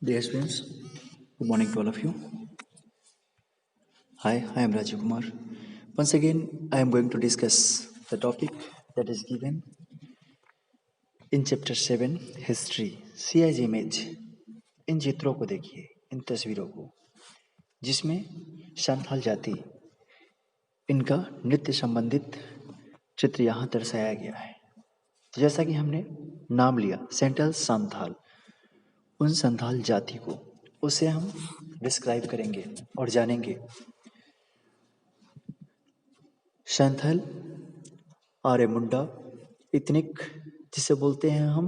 Dear students, good morning to all of you. Hi, I am Rajiv Kumar. Once again, I am going to discuss the topic that is given in chapter 7 History. See as image. इन चित्रों को देखिए, इन तस्वीरों को, जिसमें संथाल जाति इनका नृत्य संबंधित चित्र यहाँ दर्शाया गया है। जैसा कि हमने नाम लिया सेंट्रल संथाल, उन संथाल जाति को उसे हम डिस्क्राइब करेंगे और जानेंगे। Santhal are a Munda ethnic, जिसे बोलते हैं हम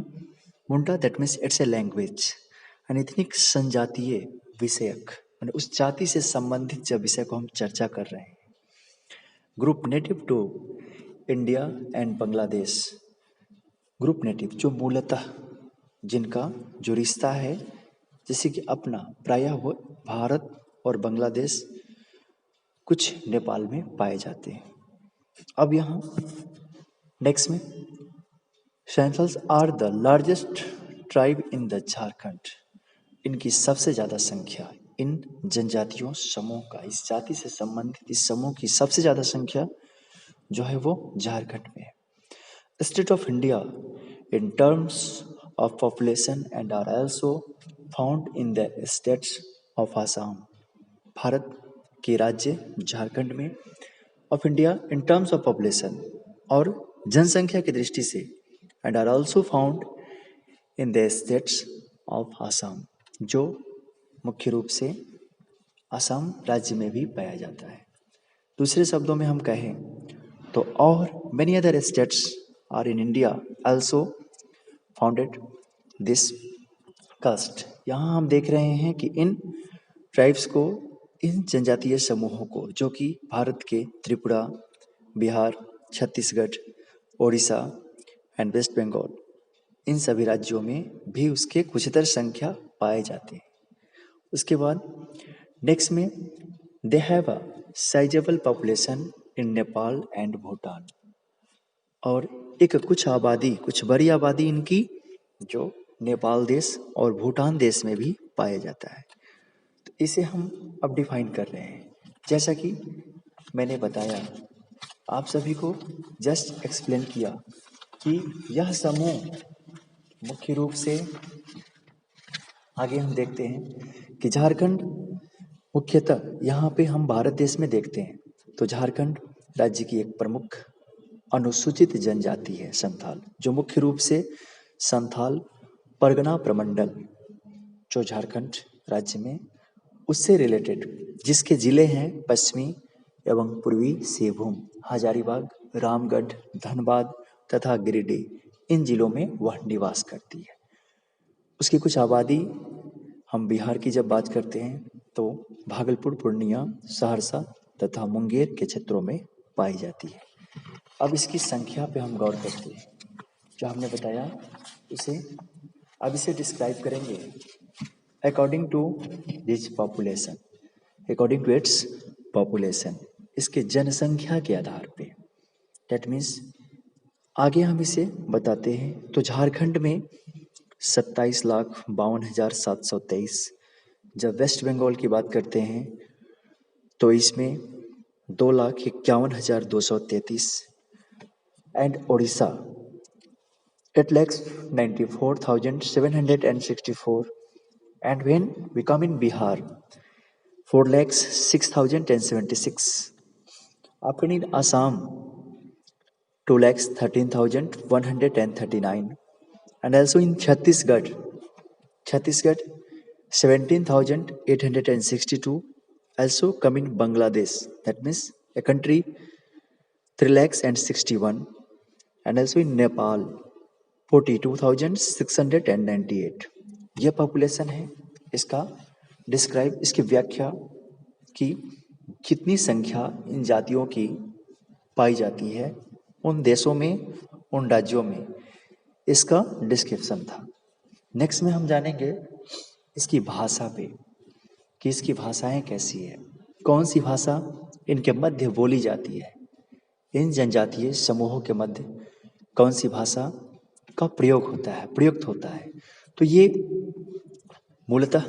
Munda, that means it's a language and ethnic संजातीय विषयक, मैंने उस जाति से संबंधित जब विषय को हम चर्चा कर रहे हैं। Group native to India and Bangladesh, group native जो मूलतः जिनका जो रिश्ता है जैसे कि अपना, प्रायः वो भारत और बांग्लादेश, कुछ नेपाल में पाए जाते हैं। अब यहाँ नेक्स्ट में Santhals are the largest tribe in the Jharkhand, इनकी सबसे ज़्यादा संख्या इन जनजातियों समूह का, इस जाति से संबंधित इस समूह की सबसे ज़्यादा संख्या जो है वो झारखंड में है। State of India in terms of population and are also found in the states of Assam, Bharat के राज्य झारखंड में, of India in terms of population और जनसंख्या की दृष्टि से, and are also found in the states of Assam, जो मुख्य रूप से असम राज्य में भी पाया जाता है। दूसरे शब्दों में हम कहें तो और many other states are in India also founded this caste. यहाँ हम देख रहे हैं कि इन ट्राइब्स को, इन जनजातीय समूहों को, जो कि भारत के त्रिपुरा, बिहार, छत्तीसगढ़, ओडिशा एंड वेस्ट बंगाल, इन सभी राज्यों में भी उसके कुछतर संख्या पाए जाते हैं। उसके बाद नेक्स्ट में they have a sizeable population in Nepal and Bhutan, और एक कुछ आबादी, कुछ बड़ी आबादी इनकी जो नेपाल देश और भूटान देश में भी पाया जाता है। तो इसे हम अब डिफाइन कर रहे हैं। जैसा कि मैंने बताया, आप सभी को जस्ट एक्सप्लेन किया कि यह समूह मुख्य रूप से, आगे हम देखते हैं कि झारखंड मुख्यतः यहाँ पे हम भारत देश में देखते हैं तो झारखंड राज्य की एक प्रमुख अनुसूचित जनजाति है संथाल, जो मुख्य रूप से संथाल परगना प्रमंडल जो झारखंड राज्य में, उससे रिलेटेड जिसके जिले हैं पश्चिमी एवं पूर्वी सिंहभूम, हजारीबाग, रामगढ़, धनबाद तथा गिरिडीह, इन जिलों में वह निवास करती है। उसकी कुछ आबादी, हम बिहार की जब बात करते हैं तो भागलपुर, पूर्णिया, सहरसा तथा मुंगेर के क्षेत्रों में पाई जाती है। अब इसकी संख्या पे हम गौर करते हैं, जो हमने बताया उसे अब इसे डिस्क्राइब करेंगे according to this population, according to its population, इसके जनसंख्या के आधार पे। दैट मीन्स आगे हम इसे बताते हैं तो झारखंड में 27,52,723, जब वेस्ट बंगाल की बात करते हैं तो इसमें 2,51,233, and Odisha 8,94,764, and when we come in Bihar 4,06,076, after in Assam 2,13,139, and also in Chhattisgarh 17,862, also come in Bangladesh, that means a country 3,61,000, and also in Nepal 42,698। यह पॉपुलेशन है। इसका डिस्क्राइब, इसकी व्याख्या कि कितनी संख्या इन जातियों की पाई जाती है उन देशों में, उन राज्यों में, इसका डिस्क्रिप्शन था। नेक्स्ट में हम जानेंगे इसकी भाषा पे कि इसकी भाषाएं कैसी है, कौन सी भाषा इनके मध्य बोली जाती है, इन जनजातीय समूहों के मध्य कौन सी भाषा का प्रयोग होता है, प्रयुक्त होता है। तो ये मूलतः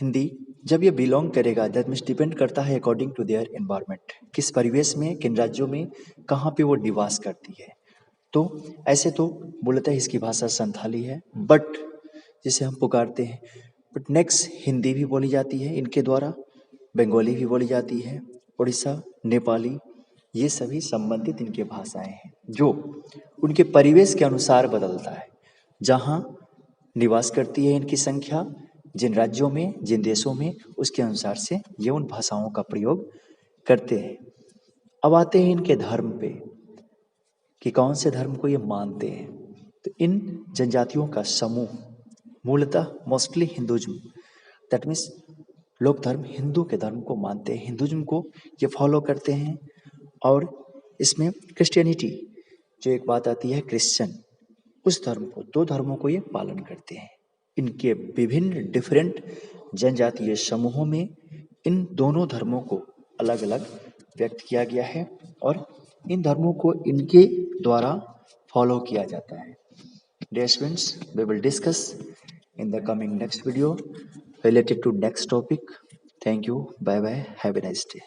हिंदी जब ये बिलोंग करेगा, दैट मीन्स डिपेंड करता है अकॉर्डिंग टू देयर एनवायरनमेंट, किस परिवेश में, किन राज्यों में, कहाँ पे वो निवास करती है। तो ऐसे तो मूलतः इसकी भाषा संथाली है, बट जिसे हम पुकारते हैं, बट नेक्स्ट हिंदी भी बोली जाती है इनके द्वारा, बंगाली भी बोली जाती है, उड़ीसा, नेपाली, ये सभी संबंधित इनके भाषाएं हैं जो उनके परिवेश के अनुसार बदलता है। जहाँ निवास करती है इनकी संख्या, जिन राज्यों में, जिन देशों में, उसके अनुसार से ये उन भाषाओं का प्रयोग करते हैं। अब आते हैं इनके धर्म पे कि कौन से धर्म को ये मानते हैं। तो इन जनजातियों का समूह मूलतः मोस्टली हिंदुज्म, दैट मीन्स लोग धर्म हिंदू के धर्म को मानते हैं, हिंदुज्म को ये फॉलो करते हैं। और इसमें क्रिश्चियनिटी, जो एक बात आती है क्रिश्चियन, उस धर्म को, दो धर्मों को ये पालन करते हैं। इनके विभिन्न डिफरेंट जनजातीय समूहों में इन दोनों धर्मों को अलग अलग व्यक्त किया गया है और इन धर्मों को इनके द्वारा फॉलो किया जाता है। Dear students, we will discuss in the coming next video related to next topic. Thank you. Bye bye. Have a nice day.